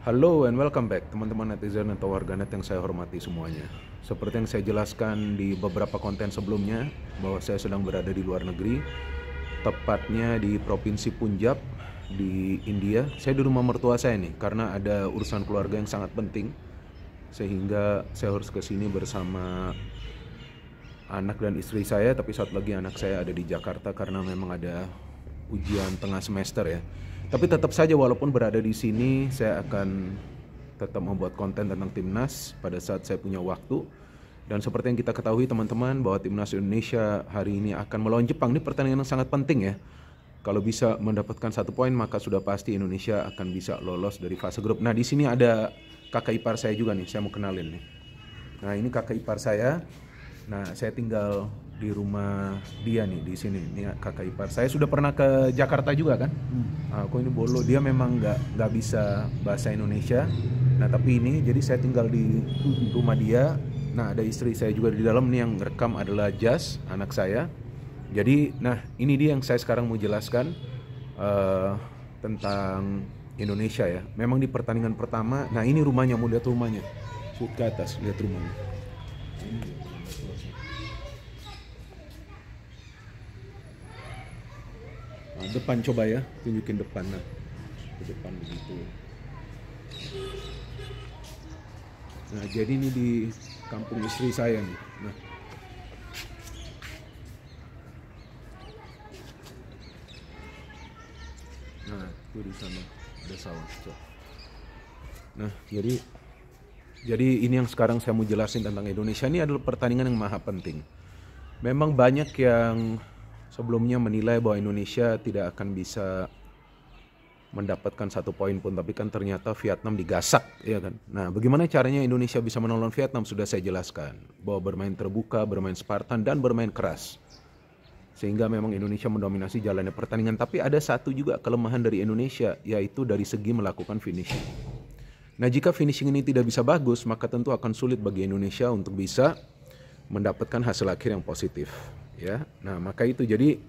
Halo and welcome back teman-teman netizen atau warganet yang saya hormati semuanya. Seperti yang saya jelaskan di beberapa konten sebelumnya, bahwa saya sedang berada di luar negeri, tepatnya di Provinsi Punjab di India. Saya di rumah mertua saya nih, karena ada urusan keluarga yang sangat penting, sehingga saya harus ke sini bersama anak dan istri saya. Tapi satu lagi anak saya ada di Jakarta karena memang ada ujian tengah semester ya. Tapi tetap saja walaupun berada di sini, saya akan tetap membuat konten tentang timnas pada saat saya punya waktu. Dan seperti yang kita ketahui teman-teman, bahwa timnas Indonesia hari ini akan melawan Jepang. Ini pertandingan yang sangat penting ya. Kalau bisa mendapatkan 1 poin, maka sudah pasti Indonesia akan bisa lolos dari fase grup. Nah, di sini ada kakak ipar saya juga nih, saya mau kenalin nih. Nah, ini kakak ipar saya. Nah, saya tinggal di rumah dia nih di sini. Ini kakak ipar saya, sudah pernah ke Jakarta juga kan? Aku ini bolo, dia memang nggak bisa bahasa Indonesia. Nah, tapi ini jadi saya tinggal di rumah dia. Nah, ada istri saya juga di dalam nih, yang rekam adalah Jas, anak saya. Jadi, nah ini dia yang saya sekarang mau jelaskan tentang Indonesia ya. Memang di pertandingan pertama, nah ini rumahnya, mau lihat rumahnya. Shoot ke atas, lihat rumahnya. Nah, depan coba ya, tunjukin depan. Nah, ke depan begitu. Nah, jadi ini di kampung istri saya nih. Nah, itu di sana ada sawah. Nah, jadi ini yang sekarang saya mau jelasin tentang Indonesia. Ini adalah pertandingan yang maha penting. Memang banyak yang sebelumnya menilai bahwa Indonesia tidak akan bisa mendapatkan 1 poin pun, tapi kan ternyata Vietnam digasak, ya kan. Nah, bagaimana caranya Indonesia bisa menolong Vietnam sudah saya jelaskan, bahwa bermain terbuka, bermain Spartan, dan bermain keras, sehingga memang Indonesia mendominasi jalannya pertandingan. Tapi ada satu juga kelemahan dari Indonesia, yaitu dari segi melakukan finishing. Nah, jika finishing ini tidak bisa bagus, maka tentu akan sulit bagi Indonesia untuk bisa mendapatkan hasil akhir yang positif, ya. Nah, maka itu jadi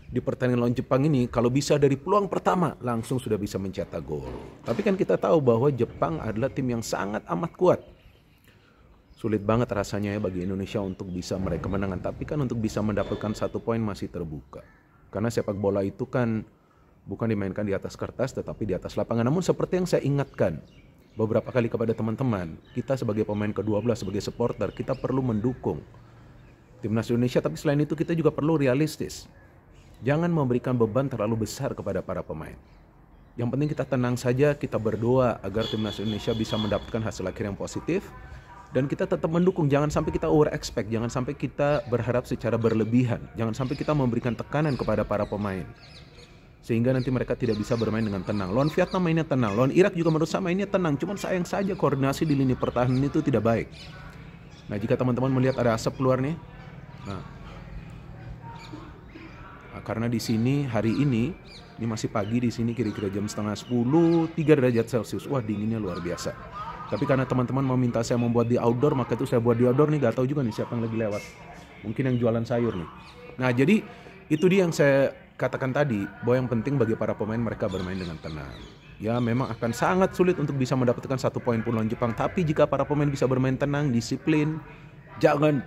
di pertandingan lawan Jepang ini, kalau bisa dari peluang pertama langsung sudah bisa mencetak gol. Tapi kan kita tahu bahwa Jepang adalah tim yang sangat amat kuat. Sulit banget rasanya ya bagi Indonesia untuk bisa meraih kemenangan. Tapi kan untuk bisa mendapatkan 1 poin masih terbuka. Karena sepak bola itu kan bukan dimainkan di atas kertas, tetapi di atas lapangan. Namun seperti yang saya ingatkan beberapa kali kepada teman-teman, kita sebagai pemain ke-12, sebagai supporter, kita perlu mendukung timnas Indonesia. Tapi selain itu kita juga perlu realistis. Jangan memberikan beban terlalu besar kepada para pemain. Yang penting kita tenang saja, kita berdoa agar timnas Indonesia bisa mendapatkan hasil akhir yang positif. Dan kita tetap mendukung, jangan sampai kita over expect, jangan sampai kita berharap secara berlebihan. Jangan sampai kita memberikan tekanan kepada para pemain, sehingga nanti mereka tidak bisa bermain dengan tenang. Lawan Vietnam mainnya tenang, lawan Irak juga menurut saya mainnya tenang. Cuman sayang saja koordinasi di lini pertahanan itu tidak baik. Nah, jika teman-teman melihat ada asap keluar nih, karena di sini hari ini masih pagi di sini, kira-kira jam setengah 10, 3 derajat Celcius. Wah, dinginnya luar biasa. Tapi karena teman-teman meminta saya membuat di outdoor, maka itu saya buat di outdoor nih. Gak tahu juga nih siapa yang lagi lewat. Mungkin yang jualan sayur nih. Nah, jadi itu dia yang saya katakan tadi, bahwa yang penting bagi para pemain mereka bermain dengan tenang. Ya, memang akan sangat sulit untuk bisa mendapatkan 1 poin pun lawan Jepang. Tapi jika para pemain bisa bermain tenang, disiplin, jangan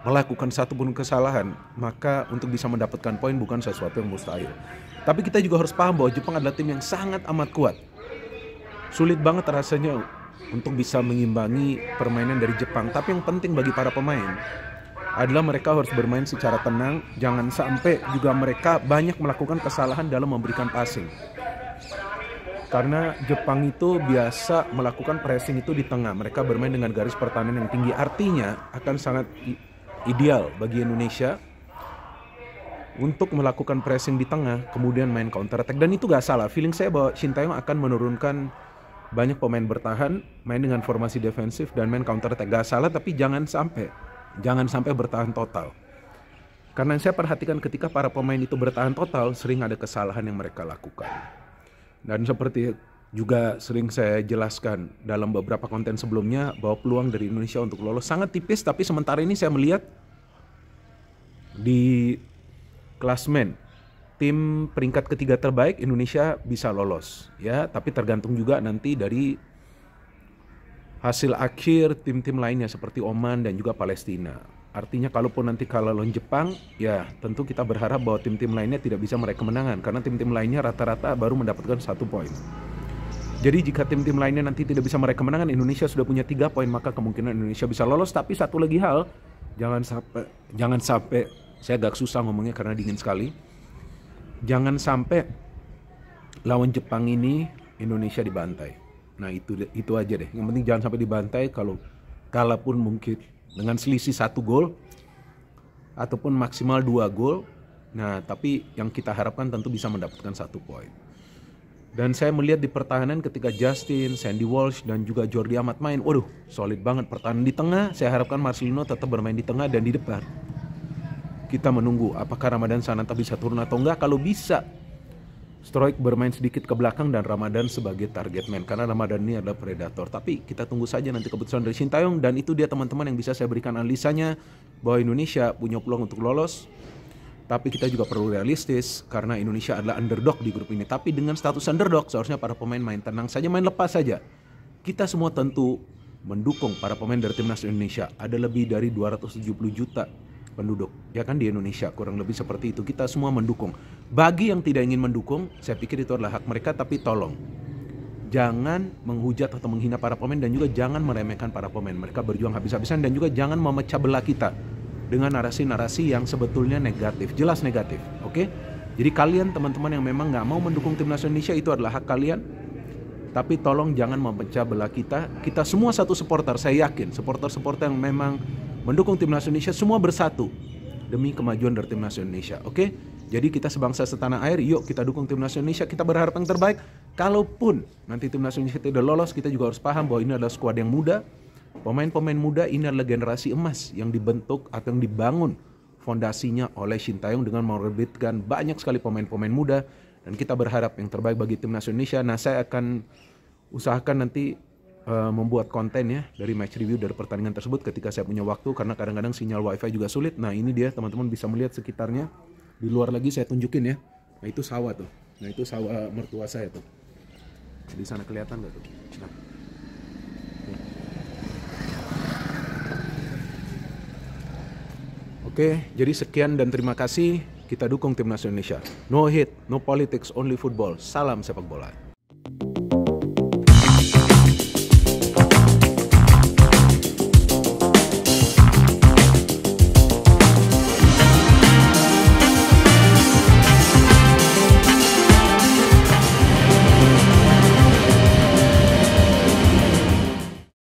melakukan satu pun kesalahan, maka untuk bisa mendapatkan poin bukan sesuatu yang mustahil. Tapi kita juga harus paham bahwa Jepang adalah tim yang sangat amat kuat. Sulit banget rasanya untuk bisa mengimbangi permainan dari Jepang. Tapi yang penting bagi para pemain adalah mereka harus bermain secara tenang. Jangan sampai juga mereka banyak melakukan kesalahan dalam memberikan passing. Karena Jepang itu biasa melakukan pressing itu di tengah. Mereka bermain dengan garis pertahanan yang tinggi. Artinya akan sangat ideal bagi Indonesia untuk melakukan pressing di tengah, kemudian main counter attack. Dan itu gak salah. Feeling saya bahwa Shin Taeyong akan menurunkan banyak pemain bertahan, main dengan formasi defensif dan main counter attack. Gak salah, tapi jangan sampai bertahan total. Karena saya perhatikan ketika para pemain itu bertahan total, sering ada kesalahan yang mereka lakukan. Dan seperti juga sering saya jelaskan dalam beberapa konten sebelumnya, bahwa peluang dari Indonesia untuk lolos sangat tipis. Tapi sementara ini saya melihat di klasmen peringkat ketiga terbaik Indonesia bisa lolos ya, tapi tergantung juga nanti dari hasil akhir tim-tim lainnya seperti Oman dan juga Palestina. Artinya kalaupun nanti kalah lawan Jepang, ya tentu kita berharap bahwa tim-tim lainnya tidak bisa meraih kemenangan karena tim-tim lainnya rata-rata baru mendapatkan 1 poin. Jadi jika tim-tim lainnya nanti tidak bisa meraih kemenangan, Indonesia sudah punya 3 poin, maka kemungkinan Indonesia bisa lolos. Tapi satu lagi hal, jangan sampai saya agak susah ngomongnya karena dingin sekali. Jangan sampai lawan Jepang ini Indonesia dibantai. Nah itu aja deh. Yang penting jangan sampai dibantai. Kalau kalah pun mungkin dengan selisih 1 gol ataupun maksimal 2 gol. Nah tapi yang kita harapkan tentu bisa mendapatkan 1 poin. Dan saya melihat di pertahanan ketika Justin, Sandy Walsh dan juga Jordi Amat main, waduh solid banget pertahanan di tengah. Saya harapkan Marcelino tetap bermain di tengah dan di depan. Kita menunggu apakah Ramadan Sananta bisa turun atau enggak. Kalau bisa, Stroik bermain sedikit ke belakang dan Ramadan sebagai target man karena Ramadan ini adalah predator. Tapi kita tunggu saja nanti keputusan dari Sintayong, dan itu dia teman-teman yang bisa saya berikan analisanya bahwa Indonesia punya peluang untuk lolos. Tapi kita juga perlu realistis karena Indonesia adalah underdog di grup ini. Tapi dengan status underdog seharusnya para pemain main tenang saja, main lepas saja. Kita semua tentu mendukung para pemain dari timnas Indonesia. Ada lebih dari 270 juta penduduk, ya kan, di Indonesia, kurang lebih seperti itu. Kita semua mendukung. Bagi yang tidak ingin mendukung, saya pikir itu adalah hak mereka, tapi tolong jangan menghujat atau menghina para pemain dan juga jangan meremehkan para pemain. Mereka berjuang habis-habisan dan juga jangan memecah belah kita dengan narasi-narasi yang sebetulnya negatif, jelas negatif. Oke? Jadi kalian teman-teman yang memang nggak mau mendukung timnas Indonesia, itu adalah hak kalian. Tapi tolong jangan memecah belah kita. Kita semua satu supporter, saya yakin supporter-supporter yang memang mendukung timnas Indonesia semua bersatu demi kemajuan dari timnas Indonesia. Oke? Jadi kita sebangsa setanah air, yuk kita dukung timnas Indonesia. Kita berharap yang terbaik. Kalaupun nanti timnas Indonesia tidak lolos, kita juga harus paham bahwa ini adalah skuad yang muda. Pemain-pemain muda ini adalah generasi emas yang dibentuk atau yang dibangun fondasinya oleh Sintayong dengan menerbitkan banyak sekali pemain-pemain muda. Dan kita berharap yang terbaik bagi timnas Indonesia. Nah, saya akan usahakan nanti membuat konten ya dari match review dari pertandingan tersebut ketika saya punya waktu, karena kadang-kadang sinyal wifi juga sulit. Nah ini dia teman-teman bisa melihat sekitarnya. Di luar lagi saya tunjukin ya. Nah itu sawah tuh. Nah itu sawah mertua saya tuh. Di sana kelihatan nggak tuh? Nah. Oke, jadi sekian dan terima kasih. Kita dukung timnas Indonesia. No hate, no politics, only football. Salam sepak bola.